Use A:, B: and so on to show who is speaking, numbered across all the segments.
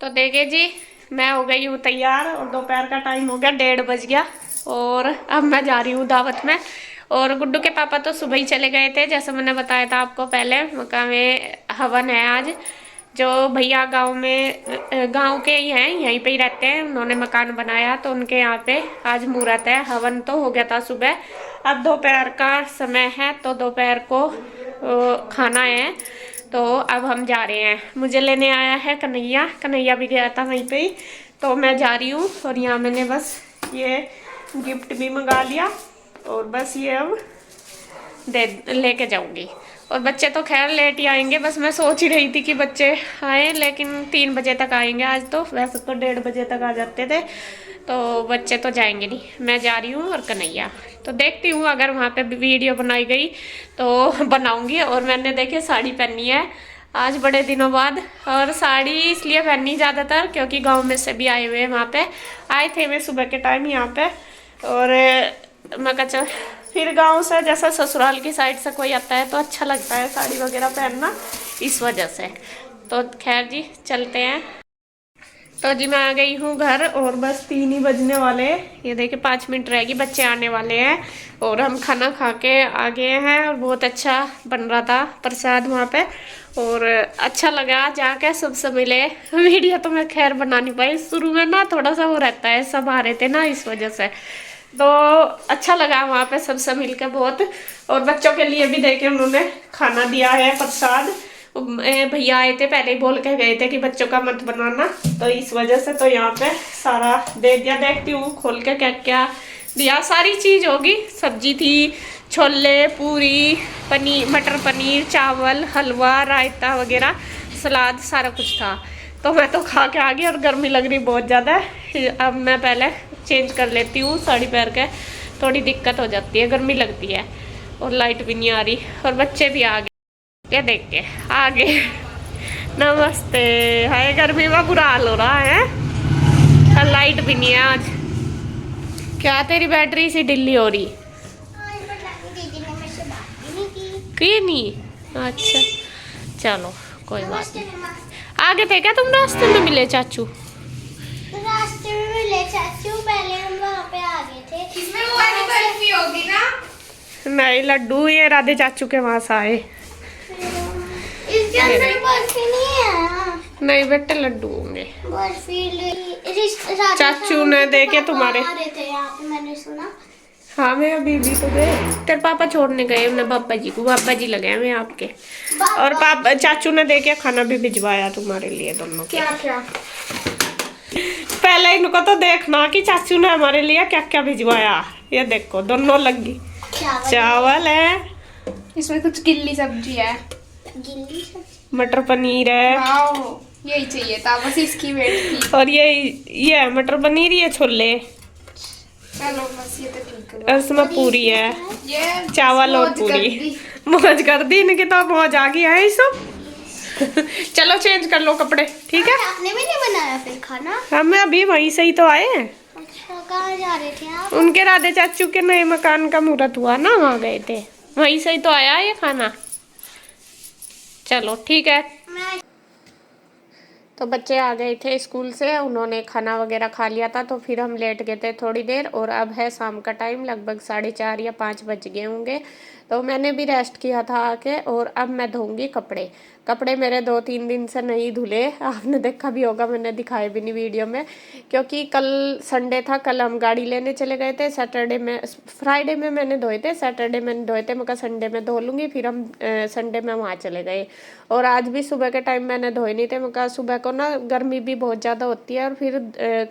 A: तो देखिए जी, मैं हो गई हूँ तैयार और दोपहर का टाइम हो गया, 1:30 बज गया। और अब मैं जा रही हूँ दावत में। और गुड्डू के पापा तो सुबह ही चले गए थे, जैसे मैंने बताया था आपको पहले। मक्का में हवन है आज। जो भैया गांव के ही हैं, यहीं पे ही रहते हैं, उन्होंने मकान बनाया तो उनके यहाँ पे आज मुहूर्त है। हवन तो हो गया था सुबह, अब दोपहर का समय है तो दोपहर को खाना है। तो अब हम जा रहे हैं, मुझे लेने आया है कन्हैया। कन्हैया भी गया था वहीं पे ही, तो मैं जा रही हूँ। और यहाँ मैंने बस ये गिफ्ट भी मंगा लिया और बस ये अब दे लेके जाऊंगी। और बच्चे तो खैर लेट ही आएंगे, बस मैं सोच ही रही थी कि बच्चे आए, लेकिन 3 बजे तक आएंगे आज तो। वैसे तो 1:30 बजे तक आ जाते थे, तो बच्चे तो जाएंगे नहीं। मैं जा रही हूँ और कन्हैया। तो देखती हूँ अगर वहाँ पे वीडियो बनाई गई तो बनाऊंगी। और मैंने देखे साड़ी पहनी है आज बड़े दिनों बाद। और साड़ी इसलिए पहनी ज़्यादातर क्योंकि गांव में से भी आए हुए हैं, वहाँ पे आए थे वे सुबह के टाइम यहाँ पे। और मैं कहा चल, फिर गांव से जैसा ससुराल की साइड से कोई आता है तो अच्छा लगता है साड़ी वगैरह पहनना, इस वजह से। तो खैर जी चलते हैं। तो जी मैं आ गई हूँ घर और बस 3 ही बजने वाले। ये देखिए 5 मिनट रहेगी, बच्चे आने वाले हैं। और हम खाना खा के आ गए हैं और बहुत अच्छा बन रहा था प्रसाद वहाँ पे। और अच्छा लगा जाके सबसे मिले। वीडियो तो मैं खैर बना नहीं पाई, शुरू में ना थोड़ा सा वो रहता है, सब आ रहे थे ना इस वजह से। तो अच्छा लगा वहाँ पे सबसे मिलकर बहुत। और बच्चों के लिए भी देखे उन्होंने खाना दिया है प्रसाद। भैया आए थे पहले ही बोल के गए थे कि बच्चों का मत बनाना, तो इस वजह से तो यहाँ पे सारा दे दिया। देखती हूँ खोल के क्या क्या दिया। सारी चीज होगी, सब्जी थी, छोले, पूरी, पनीर, मटर पनीर, चावल, हलवा, रायता वगैरह, सलाद, सारा कुछ था। तो मैं तो खा के आ गई और गर्मी लग रही बहुत ज़्यादा। अब मैं पहले चेंज कर लेती हूँ साड़ी पहन के, थोड़ी दिक्कत हो जाती है, गर्मी लगती है। और लाइट भी नहीं आ रही और बच्चे भी आ गए, ये देख के आ गए। नमस्ते। हाय, गर्मी में बुरा हाल हो रहा है और लाइट भी नहीं है आज। क्या तेरी बैटरी सी ढिल्ली हो रही? की नहीं? अच्छा चलो कोई बात नहीं। आगे थे क्या तुम? रास्ते में मिले चाचू?
B: रास्ते में मिले चाचू, पहले हम वहाँ पे आ गए थे।
C: इसमें वो वाली बर्फी होगी ना?
A: नहीं, लड्डू ये राधे चाचू के वहां से आए।
B: इसके अंदर बर्फी नहीं है।
A: नहीं बेटे, लड्डू होंगे।
B: बर्फी
A: चाचू ने देखे तुम्हारे।
B: आ रहे थे यहाँ पे, मैंने सुना।
A: हाँ मैं अभी भी तो गए, तेरे पापा छोड़ने गए उन्हें बाबा जी को। बाबा जी लगे हैं आपके। और पापा चाचू ने देखे खाना भी भिजवाया तुम्हारे लिए दोनों के।
C: क्या क्या?
A: पहले इनको तो देखना कि चाचू ने हमारे लिए क्या क्या भिजवाया। ये देखो दोनों लगी। चावल है,
C: इसमें कुछ गिल्ली सब्जी है,
B: गिल्ली सब्जी,
A: मटर पनीर है।
C: वाओ, यही चाहिए था, बस इसकी वेट थी।
A: और ये है मटर पनीर, ये छोले,
C: चलो बस ये तो ठीक है।
A: और इसमें पूरी है,
C: ये
A: चावल और
C: मौज कर
A: पूरी।
C: दी।
A: मौज कर दी इनकी तो, मौज आ गई है ये सब। चलो चेंज कर लो कपड़े, ठीक है।
B: आपने भी नहीं बनाया फिर खाना?
A: हम अभी वहीं से ही तो आए हैं।
B: अच्छा, कहाँ जा रहे थे आप?
A: उनके राधे चाचू के नए मकान का मुहूर्त हुआ ना, वहाँ गए थे, वहीं से ही तो आया ये खाना। चलो ठीक है।
B: मैं
A: तो बच्चे आ गए थे स्कूल से, उन्होंने खाना वगैरह खा लिया था, तो फिर हम लेट गए थे थोड़ी देर। और अब है शाम का टाइम, लगभग 4:30 या 5 बज गए होंगे। तो मैंने भी रेस्ट किया था आके, और अब मैं धोऊंगी कपड़े। कपड़े मेरे 2-3 दिन से नहीं धुले, आपने देखा भी होगा, मैंने दिखाए भी नहीं वीडियो में, क्योंकि कल संडे था। कल हम गाड़ी लेने चले गए थे। फ्राइडे में मैंने धोए थे, सैटरडे मैंने धोए थे। मैं कहा संडे में धो लूँगी, फिर हम संडे में वहाँ चले गए। और आज भी सुबह के टाइम मैंने धोए नहीं थे। मैं कहा सुबह को ना गर्मी भी बहुत ज़्यादा होती है, और फिर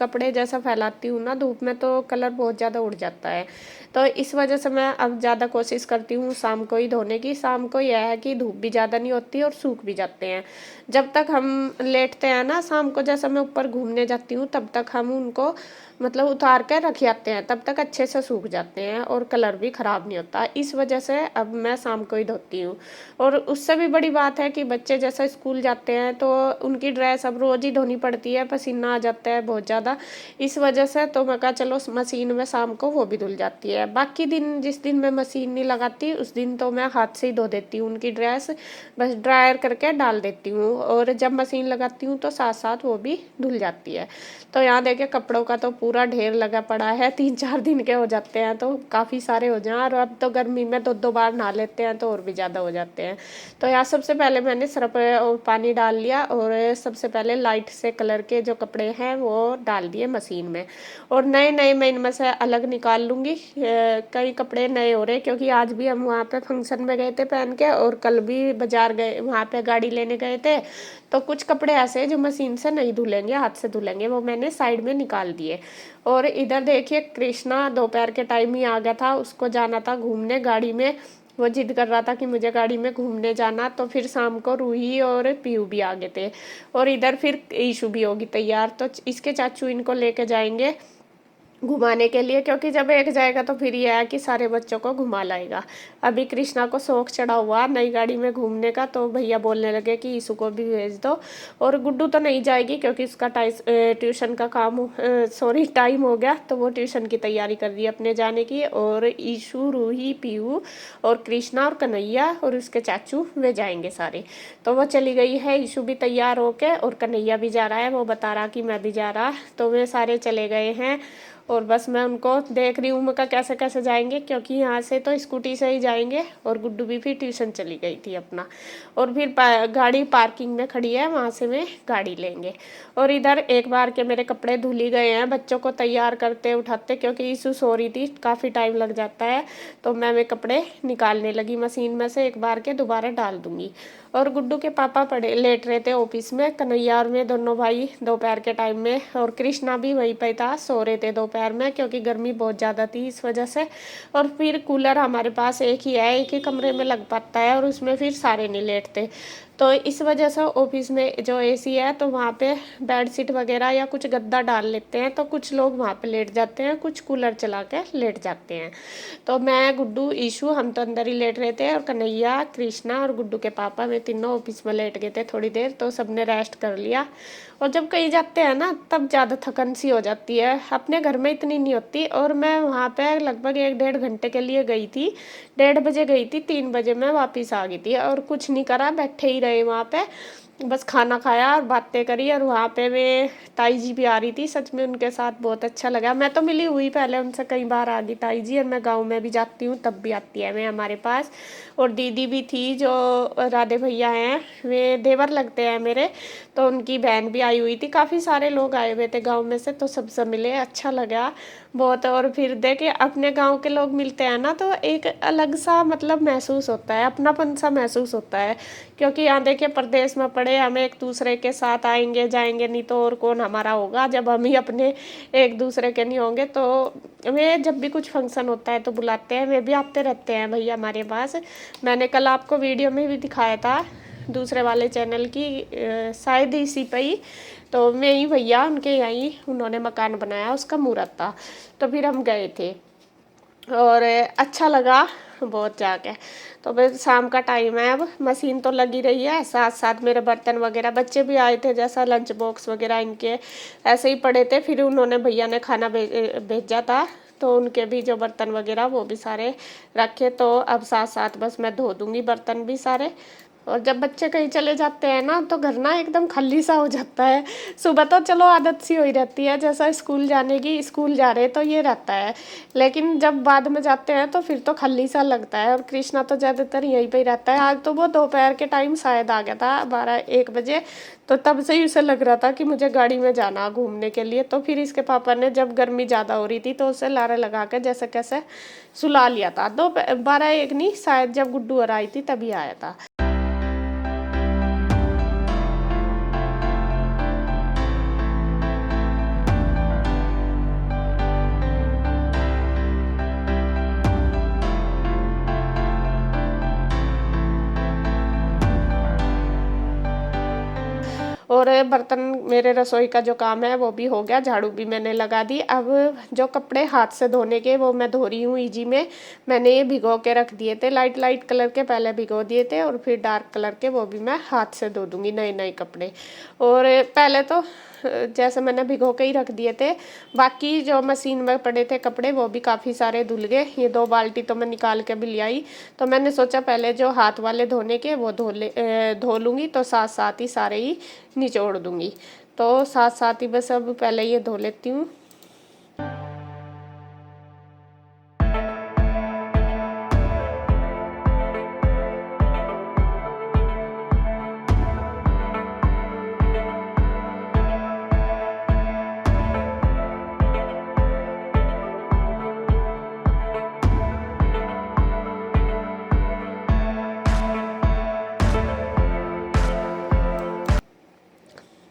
A: कपड़े जैसा फैलाती हूँ ना धूप में, तो कलर बहुत ज़्यादा उड़ जाता है। तो इस वजह से मैं अब ज़्यादा कोशिश करती हूँ शाम को ही धोने की। शाम को यह है कि धूप भी ज़्यादा नहीं होती और सूख भी जाते हैं। जब तक हम लेटते हैं ना शाम को, जैसा मैं ऊपर घूमने जाती हूँ, तब तक हम उनको मतलब उतार कर रख जाते हैं, तब तक अच्छे से सूख जाते हैं और कलर भी ख़राब नहीं होता। इस वजह से अब मैं शाम को ही धोती हूँ। और उससे भी बड़ी बात है कि बच्चे जैसा स्कूल जाते हैं तो उनकी ड्रेस अब रोज़ ही धोनी पड़ती है, पसीना आ जाता है बहुत ज़्यादा। इस वजह से तो मैं कहा चलो मशीन में शाम को वो भी धुल जाती है। बाकी दिन जिस दिन मैं मशीन नहीं लगाती उस दिन तो मैं हाथ से ही धो देती हूँ उनकी ड्रेस, बस ड्रायर करके डाल देती हूँ। और जब मशीन लगाती हूँ तो साथ साथ वो भी धुल जाती है। तो यहाँ देखिए कपड़ों का तो पूरा ढेर लगा पड़ा है, 3-4 दिन के हो जाते हैं तो काफ़ी सारे हो जाएं। और अब तो गर्मी में 2-2 बार नहा लेते हैं तो और भी ज़्यादा हो जाते हैं। तो यहाँ सबसे पहले मैंने सर्फ और पानी डाल लिया और सबसे पहले लाइट से कलर के जो कपड़े हैं वो डाल दिए मशीन में। और नए नए मैं इनमें से अलग निकाल लूँगी। कई कपड़े नए हो रहे क्योंकि आज भी हम वहाँ पे फंक्शन में गए थे पहन के, और कल भी बाजार गए, वहाँ पे गाड़ी लेने गए थे। तो कुछ कपड़े ऐसे जो मशीन से नहीं धुलेंगे, हाथ से धुलेंगे, वो मैंने साइड में निकाल दिए। और इधर देखिए कृष्णा दोपहर के टाइम ही आ गया था, उसको जाना था घूमने गाड़ी में। वो जिद कर रहा था कि मुझे गाड़ी में घूमने जाना। तो फिर शाम को रूही और पीयू भी आ गए थे। और इधर फिर ईशु भी होगी तैयार, तो इसके चाचू इनको लेके जाएंगे घुमाने के लिए, क्योंकि जब एक जाएगा तो फिर ये है कि सारे बच्चों को घुमा लाएगा। अभी कृष्णा को शौक चढ़ा हुआ नई गाड़ी में घूमने का, तो भैया बोलने लगे कि ईशु को भी भेज दो। और गुड्डू तो नहीं जाएगी क्योंकि उसका ट्यूशन का टाइम हो गया, तो वो ट्यूशन की तैयारी कर रही है अपने जाने की। और ईशु, रूही, पीयू और कृष्णा और कन्हैया और उसके चाचू वे जाएंगे सारे। तो वो चली गई है, ईशु भी तैयार होके, और कन्हैया भी जा रहा है, वो बता रहा कि मैं भी जा रहा। तो वे सारे चले गए हैं और बस मैं उनको देख रही हूँ मैं कैसे कैसे जाएंगे, क्योंकि यहाँ से तो स्कूटी से ही जाएंगे। और गुड्डू भी फिर ट्यूशन चली गई थी अपना, और फिर गाड़ी पार्किंग में खड़ी है, वहाँ से मैं गाड़ी लेंगे। और इधर एक बार के मेरे कपड़े धुल ही गए हैं बच्चों को तैयार करते उठाते, क्योंकि ईशु सो रही थी, काफ़ी टाइम लग जाता है। तो मैं कपड़े निकालने लगी मशीन में से, एक बार के दोबारा डाल दूँगी। और गुड्डू के पापा लेट रहे थे ऑफिस में, कन्हैया और मैं दोनों भाई दोपहर के टाइम में। और कृष्णा भी वहीं पे था, सो रहे थे दोपहर में, क्योंकि गर्मी बहुत ज़्यादा थी इस वजह से। और फिर कूलर हमारे पास एक ही है, एक ही कमरे में लग पाता है, और उसमें फिर सारे नहीं लेटते। तो इस वजह से ऑफिस में जो एसी है तो वहाँ पे बेडशीट वगैरह या कुछ गद्दा डाल लेते हैं, तो कुछ लोग वहाँ पे लेट जाते हैं, कुछ कूलर चला के लेट जाते हैं। तो मैं, गुड्डू, ईशु हम तो अंदर ही लेट रहे थे, और कन्हैया, कृष्णा और गुड्डू के पापा वे तीनों ऑफिस में लेट गए थे थोड़ी देर, तो सबने रेस्ट कर लिया। और जब कहीं जाते हैं ना तब ज़्यादा थकन सी हो जाती है, अपने घर में इतनी नहीं होती। और मैं वहाँ पे लगभग 1-1.5 घंटे के लिए गई थी, 1:30 बजे गई थी, 3 बजे मैं वापस आ गई थी। और कुछ नहीं करा, बैठे ही रहे वहाँ पे, बस खाना खाया और बातें करी। और वहाँ पे वे ताई जी भी आ रही थी, सच में उनके साथ बहुत अच्छा लगा। मैं तो मिली हुई पहले उनसे कई बार आ गई ताई जी, और मैं गांव में भी जाती हूँ तब भी आती है वे हमारे पास। और दीदी भी थी, जो राधे भैया हैं, वे देवर लगते हैं मेरे, तो उनकी बहन भी आई हुई थी। काफ़ी सारे लोग आए हुए थे गाँव में से, तो सबसे मिले, अच्छा लगा बहुत। और फिर देखिए अपने गांव के लोग मिलते हैं ना तो एक अलग सा मतलब महसूस होता है, अपनापन सा महसूस होता है। क्योंकि यहाँ देखिए प्रदेश में पड़े, हम एक दूसरे के साथ आएंगे जाएंगे नहीं तो और कौन हमारा होगा, जब हम ही अपने एक दूसरे के नहीं होंगे। तो वे जब भी कुछ फंक्शन होता है तो बुलाते हैं, वे भी आते रहते हैं भैया हमारे पास। मैंने कल आपको वीडियो में भी दिखाया था दूसरे वाले चैनल की, शायद इसी पे ही, तो मैं ही भैया उनके यहीं उन्होंने मकान बनाया, उसका मुहूर्त था, तो फिर हम गए थे और अच्छा लगा बहुत जाके। तो बस शाम का टाइम है, अब मशीन तो लगी रही है, साथ साथ मेरे बर्तन वगैरह, बच्चे भी आए थे, जैसा लंच बॉक्स वगैरह इनके ऐसे ही पड़े थे। फिर उन्होंने, भैया ने खाना भेजा था, तो उनके भी जो बर्तन वगैरह वो भी सारे रखे। तो अब साथ साथ बस मैं धो दूँगी बर्तन भी सारे। और जब बच्चे कहीं चले जाते हैं ना तो घर ना एकदम खाली सा हो जाता है। सुबह तो चलो आदत सी हो ही रहती है, जैसा स्कूल जाने की, स्कूल जा रहे तो ये रहता है, लेकिन जब बाद में जाते हैं तो फिर तो खाली सा लगता है। और कृष्णा तो ज़्यादातर यहीं पे ही रहता है। आज तो वो दोपहर के टाइम शायद आ गया था 12-1 बजे, तो तब से ही उसे लग रहा था कि मुझे गाड़ी में जाना घूमने के लिए। तो फिर इसके पापा ने, जब गर्मी ज़्यादा हो रही थी तो उसे लारे लगा के जैसे कैसे सुला लिया था। 12-1 नहीं, शायद जब गुड्डू और आई थी तभी आया था। और बर्तन मेरे रसोई का जो काम है वो भी हो गया, झाड़ू भी मैंने लगा दी। अब जो कपड़े हाथ से धोने के वो मैं धो रही हूँ ईजी में। मैंने ये भिगो के रख दिए थे, लाइट लाइट कलर के पहले भिगो दिए थे और फिर डार्क कलर के वो भी मैं हाथ से धो दूँगी, नए नए कपड़े। और पहले तो जैसे मैंने भिगो के ही रख दिए थे, बाकी जो मशीन में पड़े थे कपड़े वो भी काफ़ी सारे धुल गए। ये 2 बाल्टी तो मैं निकाल के भी ले आई, तो मैंने सोचा पहले जो हाथ वाले धोने के वो धो लूँगी, तो साथ साथ ही सारे ही निचोड़ दूँगी। तो साथ साथ ही बस अब पहले ये धो लेती हूँ।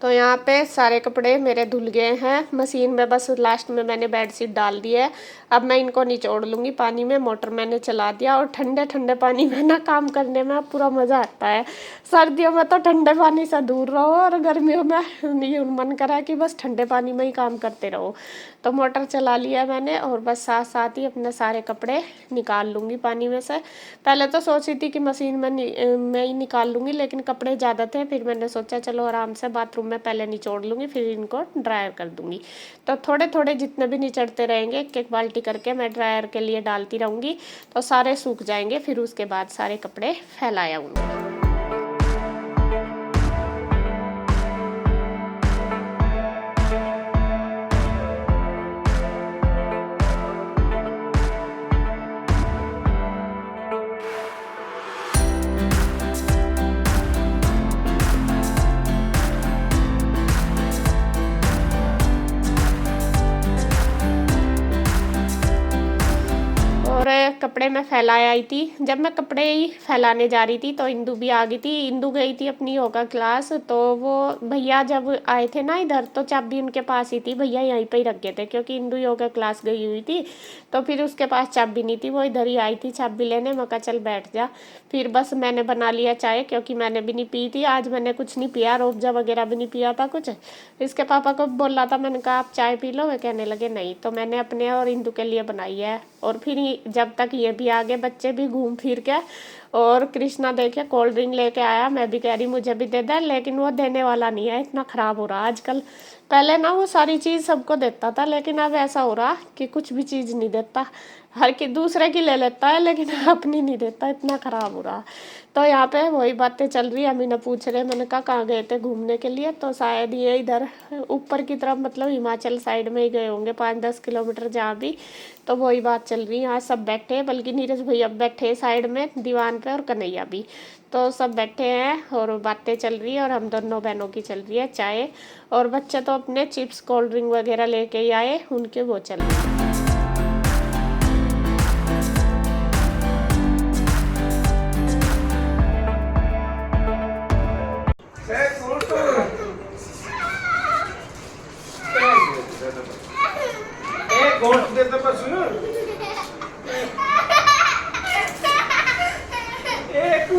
A: तो यहाँ पे सारे कपड़े मेरे धुल गए हैं मशीन में, बस लास्ट में मैंने बेडशीट डाल दी है। अब मैं इनको निचोड़ लूँगी पानी में। मोटर मैंने चला दिया और ठंडे ठंडे पानी में ना काम करने में पूरा मज़ा आता है। सर्दियों में तो ठंडे पानी से दूर रहो और गर्मियों में ये मन करा कि बस ठंडे पानी में ही काम करते रहो। तो मोटर चला लिया मैंने और बस साथ साथ ही अपने सारे कपड़े निकाल लूँगी पानी में से। पहले तो सोची थी कि मशीन में मैं ही निकाल लूँगी, लेकिन कपड़े ज़्यादा थे, फिर मैंने सोचा चलो आराम से बाथरूम में पहले निचोड़ लूँगी, फिर इनको ड्रायर कर दूँगी। तो थोड़े थोड़े जितने भी निचड़ते रहेंगे एक एक बाल्टी करके मैं ड्रायर के लिए डालती रहूँगी, तो सारे सूख जाएंगे। फिर उसके बाद सारे कपड़े फैलाए आऊँगी। कपड़े मैं फैलाए आई थी। जब मैं कपड़े ही फैलाने जा रही थी तो इंदू भी आ गई थी। इंदू गई थी अपनी योगा क्लास, तो वो भैया जब आए थे ना इधर, तो चाबी उनके पास ही थी। भैया यहीं पे ही रख गए थे क्योंकि इंदू योगा क्लास गई हुई थी, तो फिर उसके पास चाबी नहीं थी। वो इधर ही आई थी चाबी लेने। मैं कहा चल बैठ जा। फिर बस मैंने बना लिया चाय, क्योंकि मैंने भी नहीं पी थी आज। मैंने कुछ नहीं पिया, रोबजा वगैरह भी नहीं पिया था कुछ। इसके पापा को बोला था, मैंने कहा आप चाय पी लो, वे कहने लगे नहीं। तो मैंने अपने और इंदू के लिए बनाई है। और फिर जब तक ये भी आगे बच्चे भी घूम फिर के, और कृष्णा देखे कोल्ड ड्रिंक लेके आया। मैं भी कह रही मुझे भी दे दे, लेकिन वो देने वाला नहीं है। इतना ख़राब हो रहा आजकल। पहले ना वो सारी चीज़ सबको देता था, लेकिन अब ऐसा हो रहा कि कुछ भी चीज़ नहीं देता। हर की दूसरे की ले लेता है लेकिन अपनी नहीं देता। इतना ख़राब हो रहा। तो यहाँ पे वही बातें चल रही है। अमीना पूछ रहे, मैंने कहा कहाँ गए थे घूमने के लिए, तो शायद ये इधर ऊपर की तरफ, मतलब हिमाचल साइड में ही गए होंगे, 5-10 किलोमीटर जहाँ भी। तो वही बात चल रही है। यहाँ सब बैठे, बल्कि नीरज भैया बैठे साइड में दीवान पे, और कन्हैया भी। तो सब बैठे हैं और बातें चल रही है, और हम दोनों बहनों की चल रही है चाय। और बच्चे तो अपने चिप्स कोल्ड ड्रिंक वगैरह लेके ही आए, उनके वो चल रही है।
D: गोट देता बस एक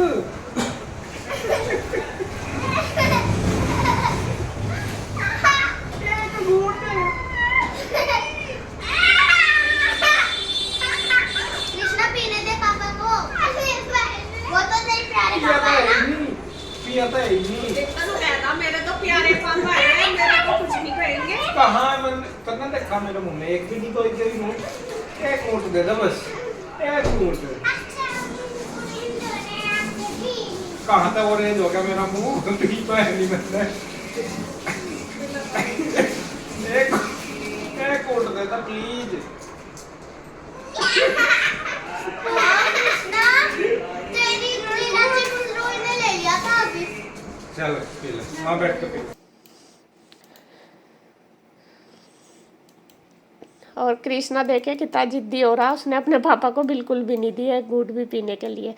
B: कृष्णा पीने दे पापा को। वो तो तेरे प्यारे पापा है ना।
D: पियाता है नहीं।
E: कहता मेरे तो प्यारे पापा है, मेरे को कुछ नहीं कहेंगे।
D: कहाँ मन करना देखा मेरे मुंह में एक भी नहीं, तो एक मुंह एक नोट दे दे बस, एक नोट। कहाँ तक वो रेंज हो गया मेरा मुंह, तो ही तो है नहीं मतलब। एक note they they please.
B: Krishna तेरी ने ले लिया था अभी।
D: चल पी ले, वहाँ बैठ के पी।
A: और कृष्णा देखे कितना जिद्दी हो रहा, उसने अपने पापा को बिल्कुल भी नहीं दी है घूंट भी पीने के लिए।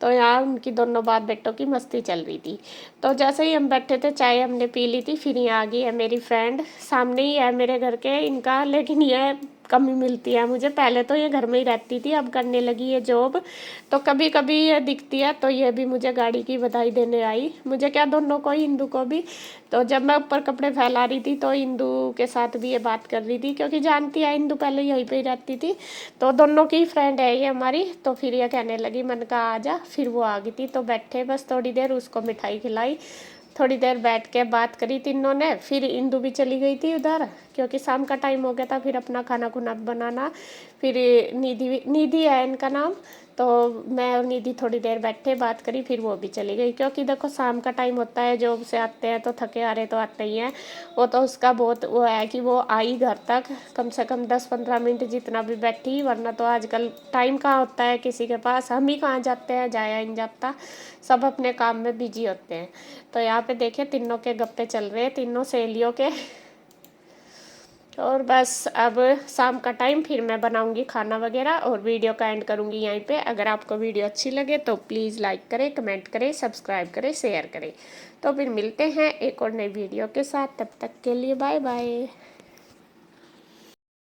A: तो यहाँ उनकी दोनों बात बेटों की मस्ती चल रही थी। तो जैसे ही हम बैठे थे, चाय हमने पी ली थी, फिर यहाँ आ गई है मेरी फ्रेंड। सामने ही है मेरे घर के इनका, लेकिन यह कमी मिलती है मुझे। पहले तो ये घर में ही रहती थी, अब करने लगी है जॉब, तो कभी कभी ये दिखती है, तो ये भी मुझे गाड़ी की बधाई देने आई, मुझे क्या दोनों को ही, इंदु को भी। तो जब मैं ऊपर कपड़े फैला रही थी तो इंदु के साथ भी ये बात कर रही थी, क्योंकि जानती है इंदु पहले यहीं पे ही रहती थी, तो दोनों की फ्रेंड है ये हमारी। तो फिर ये कहने लगी, मन का आ जा, फिर वो आ गई थी। तो बैठे बस थोड़ी देर, उसको मिठाई खिलाई, थोड़ी देर बैठ के बात करी तीनों ने। फिर इंदु भी चली गई थी उधर, क्योंकि शाम का टाइम हो गया था, फिर अपना खाना खुना बनाना। फिर निधि है इनका नाम, तो मैं और निधि थोड़ी देर बैठे बात करी, फिर वो भी चली गई। क्योंकि देखो शाम का टाइम होता है, जॉब से आते हैं तो थके आ रहे तो आते ही हैं। वो तो उसका बहुत वो है कि वो आई घर तक कम से कम 10-15 मिनट जितना भी बैठी, वरना तो आजकल टाइम कहाँ होता है किसी के पास, हम ही कहाँ जाते हैं, जाया नहीं जाता, सब अपने काम में बिजी होते हैं। तो यहाँ पे देखिए तीनों के गप्पे चल रहे हैं, तीनों सहेलियों के। और बस अब शाम का टाइम, फिर मैं बनाऊंगी खाना वगैरह और वीडियो का एंड करूंगी यहीं पे। अगर आपको वीडियो अच्छी लगे तो प्लीज़ लाइक करें, कमेंट करें, सब्सक्राइब करें, शेयर करें। तो फिर मिलते हैं एक और नई वीडियो के साथ, तब तक के लिए बाय बाय।